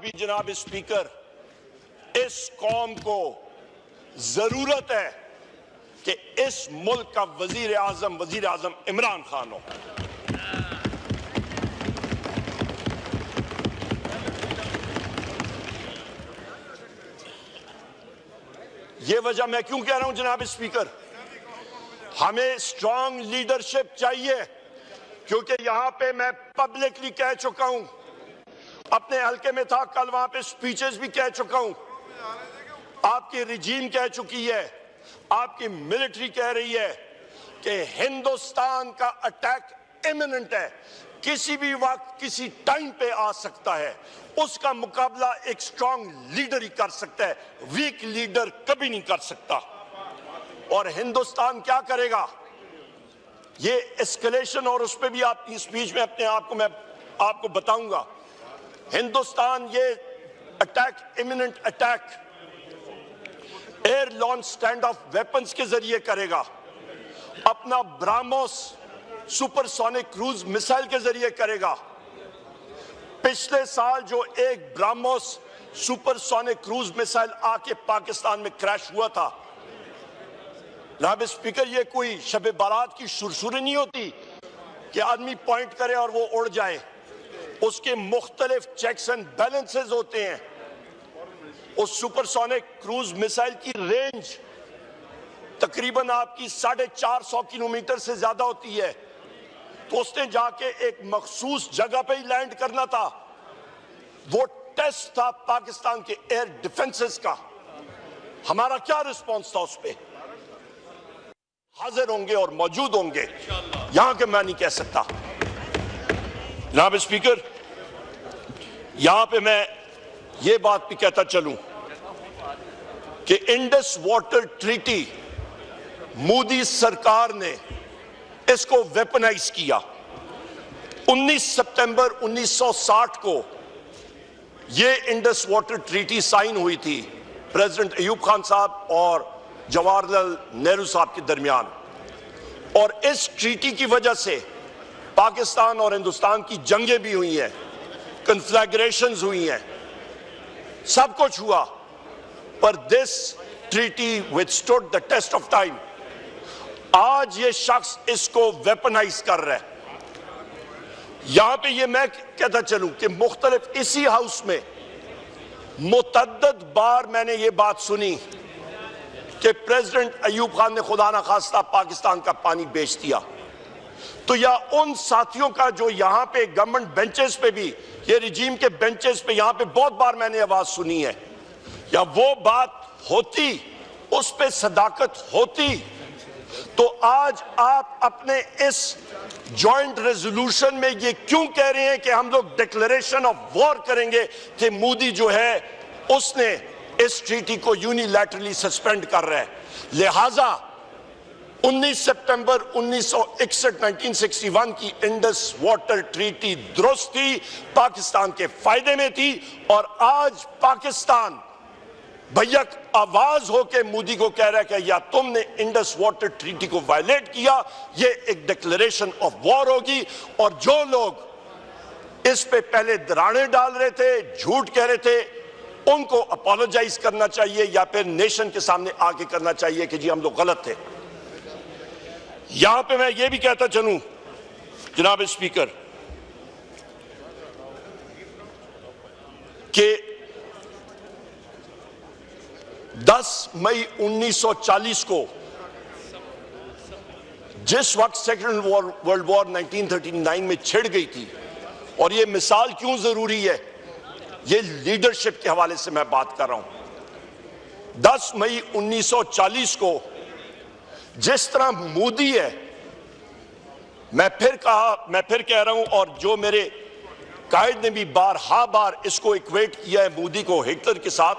भी जनाब स्पीकर, इस कौम को जरूरत है कि इस मुल्क का वजीर आजम इमरान खान हो। ये वजह मैं क्यों कह रहा हूं जनाब स्पीकर, हमें स्ट्रांग लीडरशिप चाहिए, क्योंकि यहां पे मैं पब्लिकली कह चुका हूं, अपने हल्के में था, कल वहां पे स्पीचेस भी कह चुका हूं, आपकी रिजीम कह चुकी है, आपकी मिलिट्री कह रही है कि हिंदुस्तान का अटैक इमिनेंट है, किसी भी वक्त किसी टाइम पे आ सकता है, उसका मुकाबला एक स्ट्रांग लीडर ही कर सकता है, वीक लीडर कभी नहीं कर सकता। और हिंदुस्तान क्या करेगा, ये एस्केलेशन, और उस पर भी आपकी स्पीच में अपने आप को मैं आपको बताऊंगा। हिंदुस्तान ये attack, imminent attack air launch stand off weapons के जरिए करेगा, अपना ब्राह्मोस सुपरसोनिक क्रूज मिसाइल के जरिए करेगा। पिछले साल जो एक ब्राह्मोस सुपरसोनिक क्रूज मिसाइल आके पाकिस्तान में क्रैश हुआ था, जनाब स्पीकर, ये कोई शब बारात की सुरसुरी नहीं होती कि आदमी पॉइंट करे और वो उड़ जाए, उसके मुख्तलिफ चेक्स एंड बैलेंसेस होते हैं। उस सुपरसोनिक क्रूज मिसाइल की रेंज तकरीबन आपकी 450 किलोमीटर से ज्यादा होती है, तो उसने जाके एक मखसूस जगह पे ही लैंड करना था। वो टेस्ट था पाकिस्तान के एयर डिफेंसेस का, हमारा क्या रिस्पॉन्स था उस पर? हाजिर होंगे और मौजूद होंगे, यहां के मैं नहीं कह सकता। जनाब स्पीकर, यहां पे मैं ये बात भी कहता चलूं कि इंडस वाटर ट्रीटी मोदी सरकार ने इसको वेपनाइज किया। 19 सितंबर 1960 को यह इंडस वाटर ट्रीटी साइन हुई थी प्रेसिडेंट अयूब खान साहब और जवाहरलाल नेहरू साहब के दरमियान, और इस ट्रीटी की वजह से पाकिस्तान और हिंदुस्तान की जंगें भी हुई हैं, कन्फ्लैग्रेशंस हुई हैं, सब कुछ हुआ, पर this treaty withstood the test of time. आज ये शख्स इसको वेपनाइज कर रहा है। यहां पे ये मैं कहता चलूं कि मुख्तलिफ इसी हाउस में मुतअद्दिद बार मैंने ये बात सुनी कि प्रेसिडेंट अयूब खान ने खुदा ना खास्ता पाकिस्तान का पानी बेच दिया। तो या उन साथियों का जो यहां पे गवर्नमेंट बेंचेस पे भी, ये रिजीम के बेंचेस पे यहां पे बहुत बार मैंने आवाज सुनी है, या वो बात होती, उस पे सदाकत होती, तो आज आप अपने इस जॉइंट रेजोल्यूशन में ये क्यों कह रहे हैं कि हम लोग डिक्लेरेशन ऑफ वॉर करेंगे, कि मोदी जो है उसने इस ट्रीटी को यूनिलैटरली सस्पेंड कर रहा है। लिहाजा 19 सितंबर 1961 1961 की इंडस वाटर ट्रीटी दुरुस्त थी, पाकिस्तान के फायदे में थी, और आज पाकिस्तान भैया आवाज होके मोदी को कह रहा है कि या तुमने इंडस वाटर ट्रीटी को वायलेट किया, ये एक डिक्लेरेशन ऑफ वॉर होगी। और जो लोग इस पे पहले दराड़े डाल रहे थे, झूठ कह रहे थे, उनको अपोलोजाइज करना चाहिए, या फिर नेशन के सामने आके करना चाहिए कि जी हम लोग गलत थे। यहां पे मैं ये भी कहता चलूं जनाब स्पीकर कि 10 मई 1940 को जिस वक्त सेकेंड वर्ल्ड वॉर 1939 में छिड़ गई थी, और ये मिसाल क्यों जरूरी है, ये लीडरशिप के हवाले से मैं बात कर रहा हूं। 10 मई 1940 को जिस तरह मोदी है, मैं फिर कह रहा हूं, और जो मेरे कायद ने भी बार इसको इक्वेट किया है मोदी को हिटलर के साथ,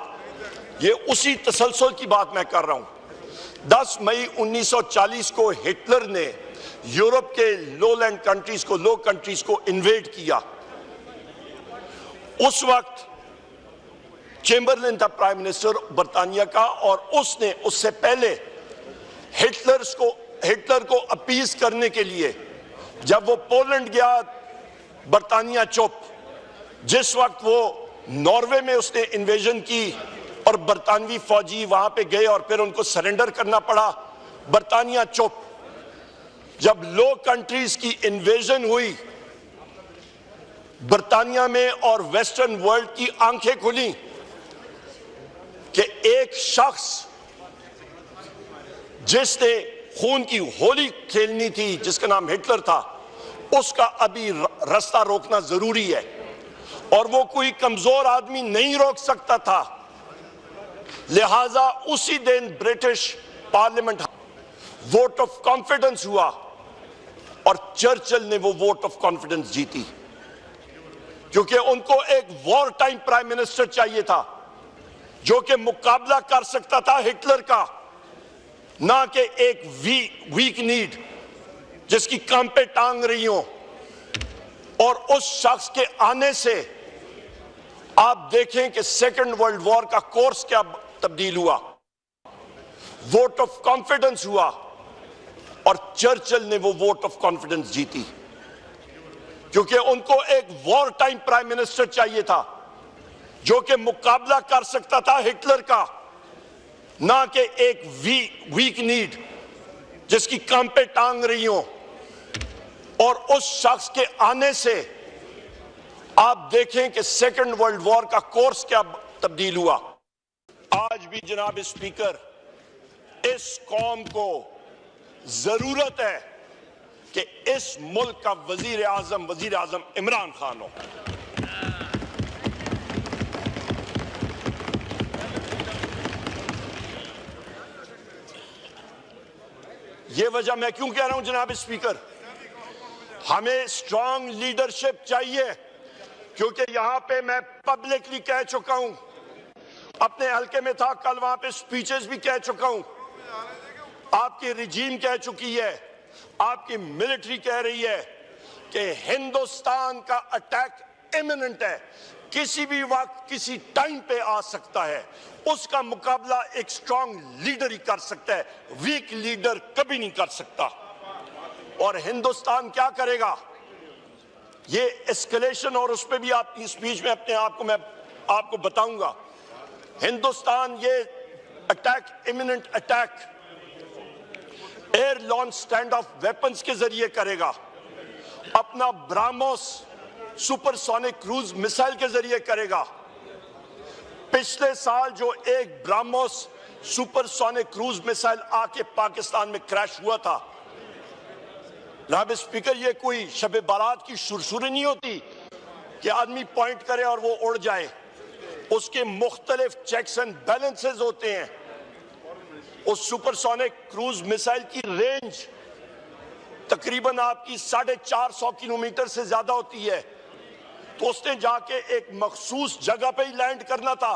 ये उसी तसलसल की बात मैं कर रहा हूं। 10 मई 1940 को हिटलर ने यूरोप के लोलैंड कंट्रीज को, लो कंट्रीज को इन्वेड किया। उस वक्त चेम्बरलिन था प्राइम मिनिस्टर बरतानिया का, और उसने उससे पहले हिटलर को अपीज करने के लिए जब वो पोलैंड गया, बरतानिया चुप, जिस वक्त वो नॉर्वे में उसने इन्वेजन की और बरतानवी फौजी वहां पे गए और फिर उनको सरेंडर करना पड़ा। बरतानिया चुप। जब लो कंट्रीज की इन्वेजन हुई, बरतानिया में और वेस्टर्न वर्ल्ड की आंखें खुली कि एक शख्स जिसने खून की होली खेलनी थी, जिसका नाम हिटलर था, उसका अभी रास्ता रोकना जरूरी है और वो कोई कमजोर आदमी नहीं रोक सकता था। लिहाजा उसी दिन British parliament vote of confidence हुआ और चर्चिल ने वो वोट ऑफ कॉन्फिडेंस जीती, क्योंकि उनको एक वॉर टाइम प्राइम मिनिस्टर चाहिए था जो कि मुकाबला कर सकता था हिटलर का, ना कि एक वीक नीड जिसकी काम पे टांग रही हो। और उस शख्स के आने से आप देखें कि सेकेंड वर्ल्ड वॉर का कोर्स क्या तब्दील हुआ। वोट ऑफ कॉन्फिडेंस हुआ और चर्चिल ने वो वोट ऑफ कॉन्फिडेंस जीती, क्योंकि उनको एक वॉर टाइम प्राइम मिनिस्टर चाहिए था जो कि मुकाबला कर सकता था हिटलर का, ना कि एक वीक नीड जिसकी काम पे टांग रही हो। और उस शख्स के आने से आप देखें कि सेकेंड वर्ल्ड वॉर का कोर्स क्या तब्दील हुआ। आज भी जनाब स्पीकर, इस कौम को जरूरत है कि इस मुल्क का वजीर आजम इमरान खान हो। ये वजह मैं क्यों कह रहा हूं जनाब स्पीकर, हमें स्ट्रांग लीडरशिप चाहिए, क्योंकि यहां पे मैं पब्लिकली कह चुका हूं, अपने हल्के में था कल, वहां पे स्पीचेस भी कह चुका हूं, आपकी रिजीम कह चुकी है, आपकी मिलिट्री कह रही है कि हिंदुस्तान का अटैक इमिनेंट है, किसी भी वक्त किसी टाइम पे आ सकता है। उसका मुकाबला एक स्ट्रांग लीडर ही कर सकता है, वीक लीडर कभी नहीं कर सकता। और हिंदुस्तान क्या करेगा, ये एस्केलेशन, और उस पर भी आपकी स्पीच में अपने आप को मैं आपको बताऊंगा। हिंदुस्तान ये attack, imminent attack air launch stand off weapons के जरिए करेगा, अपना ब्राह्मोस सुपरसोनिक क्रूज मिसाइल के जरिए करेगा। पिछले साल जो एक ब्राह्मोस सुपरसोनिक क्रूज मिसाइल आके पाकिस्तान में क्रैश हुआ था, जनाब स्पीकर, ये कोई शब बारात की सुरसुरी नहीं होती कि आदमी पॉइंट करे और वो उड़ जाए। उसके मुख्तलिफ चेक्स एंड बैलेंसेस होते हैं। उस सुपरसोनिक क्रूज मिसाइल की रेंज तकरीबन आपकी 450 किलोमीटर से ज्यादा होती है, तो उसने जाके एक मखसूस जगह पे ही लैंड करना था।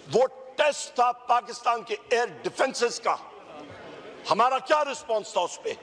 वो टेस्ट था पाकिस्तान के एयर डिफेंसेस का। हमारा क्या रिस्पॉन्स था उस पे?